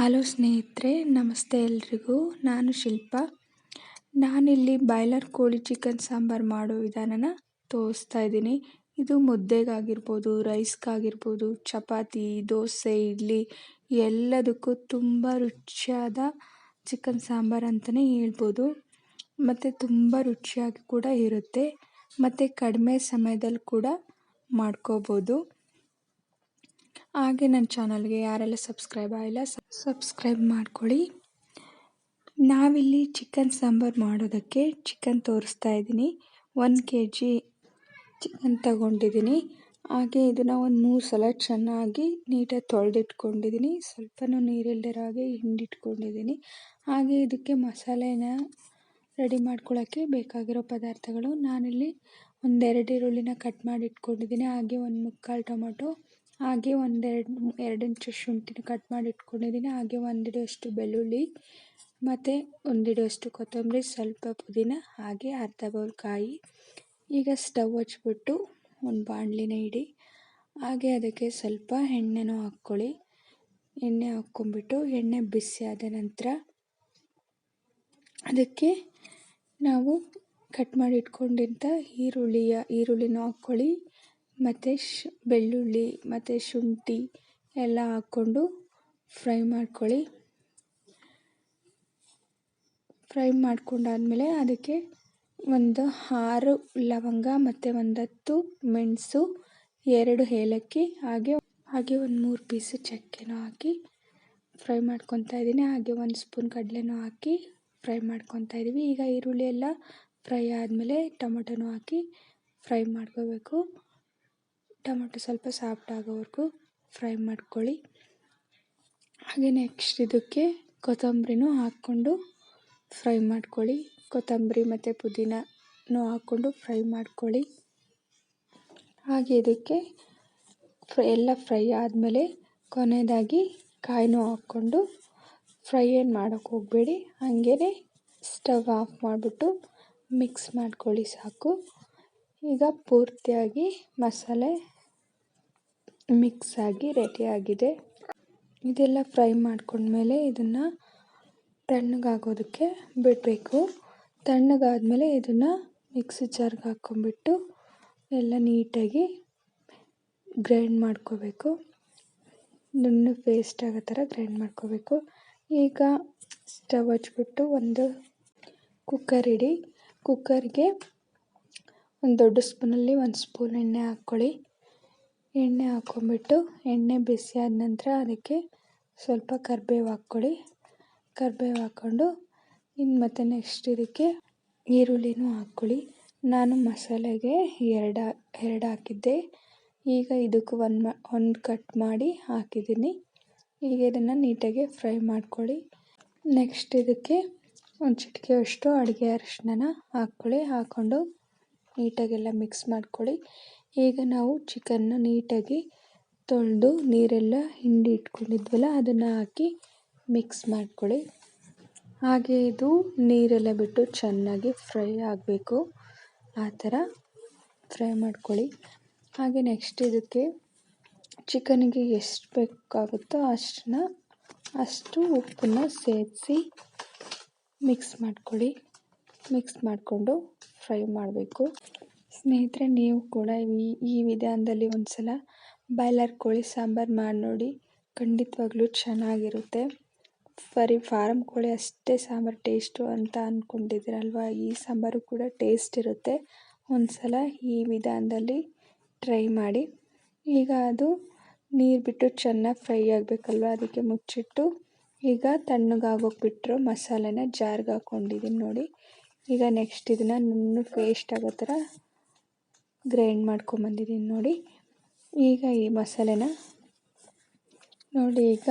Hello ಸ್ನೇಹಿತರೆ, ನಮಸ್ತೆ ಎಲ್ರಿಗೂ. ನಾನು ಶಿಲ್ಪ. ನಾನಿಲ್ಲಿ ಬಾಯ್ಲರ್ ಕೋಳಿ ಚಿಕನ್ ಸಾಂಬಾರು ಮಾಡೋ ವಿಧಾನನ ತೋರಿಸ್ತಾ ಇದ್ದೀನಿ. ಇದು ಮುದ್ದೆಗಾಗಿರ್ಬೋದು, ರೈಸ್ಗಾಗಿರ್ಬೋದು, ಚಪಾತಿ, ದೋಸೆ, ಇಡ್ಲಿ ಎಲ್ಲದಕ್ಕೂ ತುಂಬ ರುಚಿಯಾದ ಚಿಕನ್ ಸಾಂಬಾರು ಅಂತಲೇ ಹೇಳ್ಬೋದು. ಮತ್ತು ತುಂಬ ರುಚಿಯಾಗಿ ಕೂಡ ಇರುತ್ತೆ. ಮತ್ತು ಕಡಿಮೆ ಸಮಯದಲ್ಲಿ ಕೂಡ ಮಾಡ್ಕೋಬೋದು. ಹಾಗೆ ನನ್ನ ಚಾನಲ್ಗೆ ಯಾರೆಲ್ಲ ಸಬ್ಸ್ಕ್ರೈಬ್ ಆಗಿಲ್ಲ ಸಬ್ಸ್ಕ್ರೈಬ್ ಮಾಡ್ಕೊಳ್ಳಿ. ನಾವಿಲ್ಲಿ ಚಿಕನ್ ಸಾಂಬಾರು ಮಾಡೋದಕ್ಕೆ ಚಿಕನ್ ತೋರಿಸ್ತಾ ಇದ್ದೀನಿ. 1 kg ಚಿಕನ್ ತಗೊಂಡಿದ್ದೀನಿ. ಹಾಗೆ ಇದನ್ನು ಒಂದು 3 ಸಲ ಚೆನ್ನಾಗಿ ನೀಟಾಗಿ ತೊಳೆದಿಟ್ಕೊಂಡಿದ್ದೀನಿ. ಸ್ವಲ್ಪನೂ ನೀರಿಲ್ದಿರೋ ಹಾಗೆ ಹಿಂಡಿಟ್ಕೊಂಡಿದ್ದೀನಿ. ಹಾಗೆ ಇದಕ್ಕೆ ಮಸಾಲೆನ ರೆಡಿ ಮಾಡ್ಕೊಳ್ಳೋಕ್ಕೆ ಬೇಕಾಗಿರೋ ಪದಾರ್ಥಗಳು, ನಾನಿಲ್ಲಿ 1-2 ಈರುಳ್ಳಿನ ಕಟ್ ಮಾಡಿ ಇಟ್ಕೊಂಡಿದ್ದೀನಿ. ಹಾಗೆ 1/4 ಟೊಮೊಟೊ, ಹಾಗೆ 2 ಇಂಚು ಶುಂಠಿನ ಕಟ್ ಮಾಡಿ ಇಟ್ಕೊಂಡಿದ್ದೀನಿ. ಹಾಗೆ 1 ಹಿಡಿಯಷ್ಟು ಬೆಳ್ಳುಳ್ಳಿ, ಮತ್ತು 1 ಹಿಡಿಯಷ್ಟು ಕೊತ್ತಂಬರಿ, ಸ್ವಲ್ಪ ಪುದೀನ, ಹಾಗೆ ಅರ್ಧ ಬೌಲ್ ಕಾಯಿ. ಈಗ ಸ್ಟವ್ ಹಚ್ಬಿಟ್ಟು ಒಂದು ಬಾಣಲಿನ ಇಡಿ. ಹಾಗೆ ಅದಕ್ಕೆ ಸ್ವಲ್ಪ ಎಣ್ಣೆನೂ ಹಾಕ್ಕೊಳ್ಳಿ. ಎಣ್ಣೆ ಹಾಕ್ಕೊಂಬಿಟ್ಟು ಎಣ್ಣೆ ಬಿಸಿ ಆದ ನಂತರ ಅದಕ್ಕೆ ನಾವು ಕಟ್ ಮಾಡಿ ಇಟ್ಕೊಂಡಿದ್ದ ಈರುಳ್ಳಿನ ಹಾಕ್ಕೊಳ್ಳಿ. ಮತ್ತು ಬೆಳ್ಳುಳ್ಳಿ ಮತ್ತು ಶುಂಠಿ ಎಲ್ಲ ಹಾಕ್ಕೊಂಡು ಫ್ರೈ ಮಾಡ್ಕೊಳ್ಳಿ. ಫ್ರೈ ಮಾಡ್ಕೊಂಡಾದ್ಮೇಲೆ ಅದಕ್ಕೆ ಒಂದು 6 ಲವಂಗ ಮತ್ತು ಒಂದು 10 ಮೆಣಸು, 2 ಏಲಕ್ಕಿ, ಹಾಗೆ ಒಂದು 3 ಪೀಸು ಚಕ್ಕೆನೂ ಹಾಕಿ ಫ್ರೈ ಮಾಡ್ಕೊತಾ ಇದ್ದೀನಿ. ಹಾಗೆ 1 ಸ್ಪೂನ್ ಕಡಲೆನೂ ಹಾಕಿ ಫ್ರೈ ಮಾಡ್ಕೊತಾ ಇದ್ದೀವಿ. ಈಗ ಈರುಳ್ಳಿ ಎಲ್ಲ ಫ್ರೈ ಆದಮೇಲೆ ಟೊಮೊಟೊನೂ ಹಾಕಿ ಫ್ರೈ ಮಾಡ್ಕೋಬೇಕು. ಟೊಮೊಟೊ ಸ್ವಲ್ಪ ಸಾಫ್ಟ್ ಆಗೋವರೆಗೂ ಫ್ರೈ ಮಾಡ್ಕೊಳ್ಳಿ. ಹಾಗೆ ನೆಕ್ಸ್ಟ್ ಇದಕ್ಕೆ ಕೊತ್ತಂಬರಿನೂ ಹಾಕ್ಕೊಂಡು ಫ್ರೈ ಮಾಡ್ಕೊಳ್ಳಿ. ಕೊತ್ತಂಬರಿ ಮತ್ತು ಪುದೀನನೂ ಹಾಕ್ಕೊಂಡು ಫ್ರೈ ಮಾಡ್ಕೊಳ್ಳಿ. ಹಾಗೆ ಇದಕ್ಕೆ ಎಲ್ಲ ಫ್ರೈ ಆದಮೇಲೆ ಕೊನೆಯದಾಗಿ ಕಾಯಿನೂ ಹಾಕ್ಕೊಂಡು ಫ್ರೈ ಏನು ಮಾಡೋಕ್ಕೆ ಹೋಗಬೇಡಿ, ಹಾಗೇ ಸ್ಟವ್ ಆಫ್ ಮಾಡಿಬಿಟ್ಟು ಮಿಕ್ಸ್ ಮಾಡ್ಕೊಳ್ಳಿ ಸಾಕು. ಈಗ ಪೂರ್ತಿಯಾಗಿ ಮಸಾಲೆ ಮಿಕ್ಸ್ ಆಗಿ ರೆಡಿಯಾಗಿದೆ. ಇದೆಲ್ಲ ಫ್ರೈ ಮಾಡ್ಕೊಂಡ್ಮೇಲೆ ಇದನ್ನು ತಣ್ಣಗಾಗೋದಕ್ಕೆ ಬಿಡಬೇಕು. ತಣ್ಣಗಾದ್ಮೇಲೆ ಇದನ್ನು ಮಿಕ್ಸಿ ಜಾರ್ಗೆ ಹಾಕ್ಕೊಂಬಿಟ್ಟು ಎಲ್ಲ ನೀಟಾಗಿ ಗ್ರೈಂಡ್ ಮಾಡ್ಕೋಬೇಕು. ನುಣ್ಣಗೆ ಪೇಸ್ಟ್ ಆಗೋ ಥರ ಗ್ರೈಂಡ್ ಮಾಡ್ಕೋಬೇಕು. ಈಗ ಸ್ಟವ್ ಹಚ್ಬಿಟ್ಟು ಒಂದು ಕುಕ್ಕರ್ ಇಡಿ. ಕುಕ್ಕರ್ಗೆ ಒಂದು ದೊಡ್ಡ ಸ್ಪೂನಲ್ಲಿ 1 ಸ್ಪೂನ್ ಎಣ್ಣೆ ಹಾಕ್ಕೊಳ್ಳಿ. ಎಣ್ಣೆ ಹಾಕ್ಕೊಂಬಿಟ್ಟು ಎಣ್ಣೆ ಬಿಸಿ ಆದ ನಂತರ ಅದಕ್ಕೆ ಸ್ವಲ್ಪ ಕರಿಬೇವು ಹಾಕ್ಕೊಳ್ಳಿ. ಕರಿಬೇವು ಹಾಕ್ಕೊಂಡು ಮತ್ತು ನೆಕ್ಸ್ಟ್ ಇದಕ್ಕೆ ಈರುಳ್ಳಿನೂ ಹಾಕ್ಕೊಳ್ಳಿ. ನಾನು ಮಸಾಲೆಗೆ 2 ಹಾಕಿದ್ದೆ. ಈಗ ಇದಕ್ಕೆ ಒಂದು ಕಟ್ ಮಾಡಿ ಹಾಕಿದ್ದೀನಿ. ಈಗ ಇದನ್ನು ನೀಟಾಗಿ ಫ್ರೈ ಮಾಡ್ಕೊಳ್ಳಿ. ನೆಕ್ಸ್ಟ್ ಇದಕ್ಕೆ ಒಂದು ಚಿಟಿಕೆಯಷ್ಟು ಅಡುಗೆ ಅರಿಶಿನ ಹಾಕ್ಕೊಳ್ಳಿ. ಹಾಕ್ಕೊಂಡು ನೀಟಾಗೆಲ್ಲ ಮಿಕ್ಸ್ ಮಾಡ್ಕೊಳ್ಳಿ. ಈಗ ನಾವು ಚಿಕನ್ನ ನೀಟಾಗಿ ತೊಳೆದು ನೀರೆಲ್ಲ ಹಿಂಡಿ ಇಟ್ಕೊಂಡಿದ್ವಲ್ಲ ಅದನ್ನು ಹಾಕಿ ಮಿಕ್ಸ್ ಮಾಡ್ಕೊಳ್ಳಿ. ಹಾಗೆ ಇದು ನೀರೆಲ್ಲ ಬಿಟ್ಟು ಚೆನ್ನಾಗಿ ಫ್ರೈ ಆಗಬೇಕು. ಆ ಥರ ಫ್ರೈ ಮಾಡ್ಕೊಳ್ಳಿ. ಹಾಗೆ ನೆಕ್ಸ್ಟ್ ಇದಕ್ಕೆ ಚಿಕನಿಗೆ ಎಷ್ಟು ಬೇಕಾಗುತ್ತೋ ಅಷ್ಟು ಉಪ್ಪನ್ನು ಸೇರಿಸಿ ಮಿಕ್ಸ್ ಮಾಡ್ಕೊಳ್ಳಿ. ಮಿಕ್ಸ್ ಮಾಡಿಕೊಂಡು ಫ್ರೈ ಮಾಡಬೇಕು. ಸ್ನೇಹಿತರೆ, ನೀವು ಕೂಡ ಈ ವಿಧಾನದಲ್ಲಿ ಒಂದು ಸಲ ಬಾಯ್ಲರ್ ಕೋಳಿ ಸಾಂಬಾರು ಮಾಡಿ ನೋಡಿ. ಖಂಡಿತವಾಗ್ಲೂ ಚೆನ್ನಾಗಿರುತ್ತೆ. ಬರೀ ಫಾರಮ್ ಕೋಳಿ ಅಷ್ಟೇ ಸಾಂಬಾರು ಟೇಸ್ಟು ಅಂತ ಅಂದ್ಕೊಂಡಿದ್ದೀರಲ್ವ, ಈ ಸಾಂಬಾರು ಕೂಡ ಟೇಸ್ಟ್ ಇರುತ್ತೆ. ಒಂದು ಸಲ ಈ ವಿಧಾನದಲ್ಲಿ ಟ್ರೈ ಮಾಡಿ. ಈಗ ಅದು ನೀರು ಬಿಟ್ಟು ಚೆನ್ನಾಗಿ ಫ್ರೈ ಆಗಬೇಕಲ್ವ, ಅದಕ್ಕೆ ಮುಚ್ಚಿಟ್ಟು ಈಗ ತಣ್ಣಗಾಗೋಕೆ ಬಿಟ್ಟಿರೋ ಮಸಾಲೆನ ಜಾರ್ಗೆ ಹಾಕ್ಕೊಂಡಿದ್ದೀನಿ ನೋಡಿ. ಈಗ ನೆಕ್ಸ್ಟ್ ಇದನ್ನು ನುಣ್ಣಗೆ ಪೇಸ್ಟ್ ಆಗೋ ಥರ ಗ್ರೈಂಡ್ ಮಾಡ್ಕೊಂಬಂದಿದ್ದೀನಿ ನೋಡಿ. ಈಗ ಈ ಮಸಾಲೆನ ನೋಡಿ, ಈಗ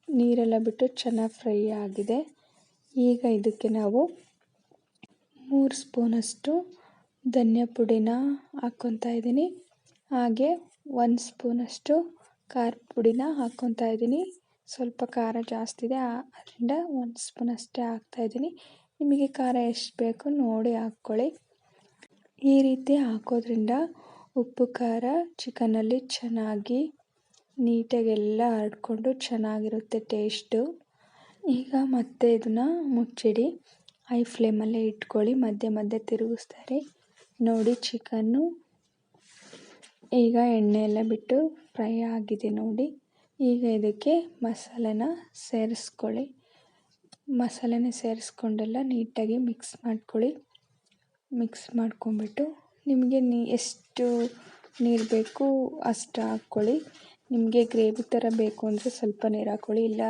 ನೀರೆಲ್ಲ ಬಿಟ್ಟು ಚೆನ್ನಾಗಿ ಫ್ರೈ ಆಗಿದೆ. ಈಗ ಇದಕ್ಕೆ ನಾವು 3 ಸ್ಪೂನಷ್ಟು ಧನಿಯಾ ಪುಡಿನ ಹಾಕ್ಕೊತಾ ಇದ್ದೀನಿ. ಹಾಗೆ 1 ಸ್ಪೂನಷ್ಟು ಖಾರದ ಪುಡಿನ ಹಾಕ್ಕೊತಾ ಇದ್ದೀನಿ. ಸ್ವಲ್ಪ ಖಾರ ಜಾಸ್ತಿ ಇದೆ, ಅದರಿಂದ 1 ಸ್ಪೂನ್ ಅಷ್ಟೇ ಹಾಕ್ತಾಯಿದ್ದೀನಿ. ನಿಮಗೆ ಖಾರ ಎಷ್ಟು ಬೇಕೋ ನೋಡಿ ಹಾಕ್ಕೊಳ್ಳಿ. ಈ ರೀತಿ ಹಾಕೋದ್ರಿಂದ ಉಪ್ಪು ಖಾರ ಚಿಕನಲ್ಲಿ ಚೆನ್ನಾಗಿ ನೀಟಾಗೆಲ್ಲ ಹರಡ್ಕೊಂಡು ಚೆನ್ನಾಗಿರುತ್ತೆ ಟೇಸ್ಟು. ಈಗ ಮತ್ತೆ ಇದನ್ನು ಮುಚ್ಚಿಡಿ, ಹೈ ಫ್ಲೇಮಲ್ಲೇ ಇಟ್ಕೊಳ್ಳಿ, ಮಧ್ಯೆ ಮಧ್ಯೆ ತಿರುಗಿಸ್ತಾರೆ. ನೋಡಿ ಚಿಕನ್ನು ಈಗ ಎಣ್ಣೆ ಎಲ್ಲ ಬಿಟ್ಟು ಫ್ರೈ ಆಗಿದೆ ನೋಡಿ. ಈಗ ಇದಕ್ಕೆ ಮಸಾಲೆನ ಸೇರಿಸ್ಕೊಳ್ಳಿ. ಮಸಾಲೆನ ಸೇರಿಸ್ಕೊಂಡೆಲ್ಲ ನೀಟಾಗಿ ಮಿಕ್ಸ್ ಮಾಡ್ಕೊಳ್ಳಿ. ಮಿಕ್ಸ್ ಮಾಡ್ಕೊಂಬಿಟ್ಟು ನಿಮಗೆ ಎಷ್ಟು ನೀರು ಬೇಕು ಅಷ್ಟು ಹಾಕ್ಕೊಳ್ಳಿ. ನಿಮಗೆ ಗ್ರೇವಿ ಥರ ಬೇಕು ಅಂದರೆ ಸ್ವಲ್ಪ ನೀರು ಹಾಕ್ಕೊಳ್ಳಿ, ಇಲ್ಲ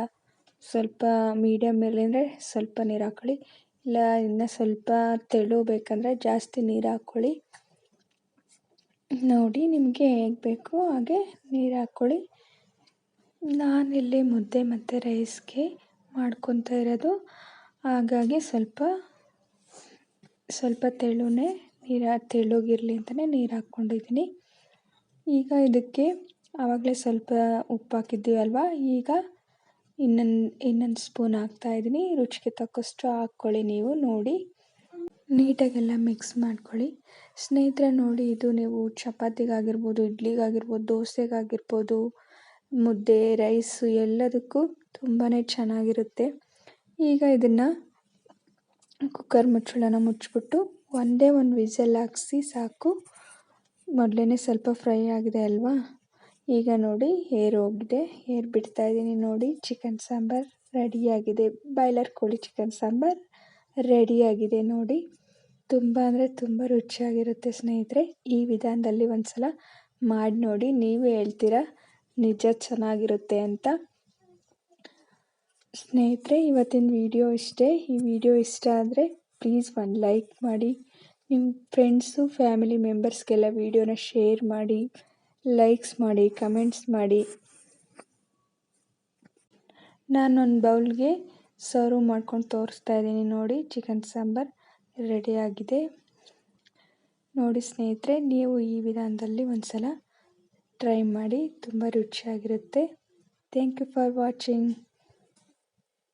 ಸ್ವಲ್ಪ ಮೀಡಿಯಮಲ್ಲಿ ಅಂದರೆ ಸ್ವಲ್ಪ ನೀರು ಹಾಕ್ಕೊಳ್ಳಿ, ಇಲ್ಲ ಇನ್ನು ಸ್ವಲ್ಪ ತೆಳು ಬೇಕಂದರೆ ಜಾಸ್ತಿ ನೀರು ಹಾಕ್ಕೊಳ್ಳಿ. ನೋಡಿ ನಿಮಗೆ ಹೇಗೆ ಬೇಕೋ ಹಾಗೆ ನೀರು ಹಾಕ್ಕೊಳ್ಳಿ. ನಾನಿಲ್ಲಿ ಮುದ್ದೆ ಮತ್ತು ರೈಸ್ಗೆ ಮಾಡ್ಕೊತಾ ಇರೋದು, ಹಾಗಾಗಿ ಸ್ವಲ್ಪ ತೆಳುಗಿರಲಿ ಅಂತಲೇ ನೀರು ಹಾಕ್ಕೊಂಡಿದ್ದೀನಿ. ಈಗ ಇದಕ್ಕೆ ಆವಾಗಲೇ ಸ್ವಲ್ಪ ಉಪ್ಪು ಹಾಕಿದ್ದೀವಿ ಅಲ್ವಾ, ಈಗ ಇನ್ನೊಂದು ಸ್ಪೂನ್ ಹಾಕ್ತಾಯಿದ್ದೀನಿ. ರುಚಿಗೆ ತಕ್ಕಷ್ಟು ಹಾಕ್ಕೊಳ್ಳಿ ನೀವು ನೋಡಿ. ನೀಟಾಗೆಲ್ಲ ಮಿಕ್ಸ್ ಮಾಡ್ಕೊಳ್ಳಿ. ಸ್ನೇಹಿತರೆ ನೋಡಿ, ಇದು ನೀವು ಚಪಾತಿಗಾಗಿರ್ಬೋದು, ಇಡ್ಲಿಗಾಗಿರ್ಬೋದು, ದೋಸೆಗಾಗಿರ್ಬೋದು, ಮುದ್ದೆ ರೈಸು ಎಲ್ಲದಕ್ಕೂ ತುಂಬಾ ಚೆನ್ನಾಗಿರುತ್ತೆ. ಈಗ ಇದನ್ನು ಕುಕ್ಕರ್ ಮುಚ್ಚಳನ ಮುಚ್ಚಿಬಿಟ್ಟು ಒಂದೇ ಒಂದು ವಿಸಲ್ ಹಾಕ್ಸಿ ಸಾಕು. ಮೊದಲೇ ಸ್ವಲ್ಪ ಫ್ರೈ ಆಗಿದೆ ಅಲ್ವಾ. ಈಗ ನೋಡಿ ಏರ್ ಹೋಗಿದೆ, ಏರ್ ಬಿಡ್ತಾ ಇದ್ದೀನಿ ನೋಡಿ. ಚಿಕನ್ ಸಾಂಬಾರು ರೆಡಿಯಾಗಿದೆ, ಬಾಯ್ಲರ್ ಕೋಳಿ ಚಿಕನ್ ಸಾಂಬಾರು ರೆಡಿಯಾಗಿದೆ ನೋಡಿ. ತುಂಬ ಅಂದರೆ ತುಂಬ ರುಚಿಯಾಗಿರುತ್ತೆ ಸ್ನೇಹಿತರೆ. ಈ ವಿಧಾನದಲ್ಲಿ ಒಂದು ಸಲ ಮಾಡಿ ನೋಡಿ, ನೀವು ಹೇಳ್ತೀರಾ ನಿಜ ಚೆನ್ನಾಗಿರುತ್ತೆ ಅಂತ. ಸ್ನೇಹಿತರೆ ಇವತ್ತಿನ ವಿಡಿಯೋ ಇಷ್ಟೇ. ಈ ವಿಡಿಯೋ ಇಷ್ಟ ಆದರೆ ಪ್ಲೀಸ್ ಒಂದು ಲೈಕ್ ಮಾಡಿ, ನಿಮ್ಮ ಫ್ರೆಂಡ್ಸು ಫ್ಯಾಮಿಲಿ ಮೆಂಬರ್ಸ್ಗೆಲ್ಲ ವಿಡಿಯೋನ ಶೇರ್ ಮಾಡಿ, ಲೈಕ್ಸ್ ಮಾಡಿ, ಕಮೆಂಟ್ಸ್ ಮಾಡಿ. ನಾನೊಂದು ಬೌಲ್ಗೆ ಸರ್ವ್ ಮಾಡ್ಕೊಂಡು ತೋರಿಸ್ತಾ ಇದ್ದೀನಿ ನೋಡಿ. ಚಿಕನ್ ಸಾಂಬಾರು ರೆಡಿಯಾಗಿದೆ ನೋಡಿ ಸ್ನೇಹಿತರೆ. ನೀವು ಈ ವಿಧಾನದಲ್ಲಿ ಒಂದು ಸಲ ಟ್ರೈ ಮಾಡಿ, ತುಂಬ ರುಚಿಯಾಗಿರುತ್ತೆ. Thank you for watching.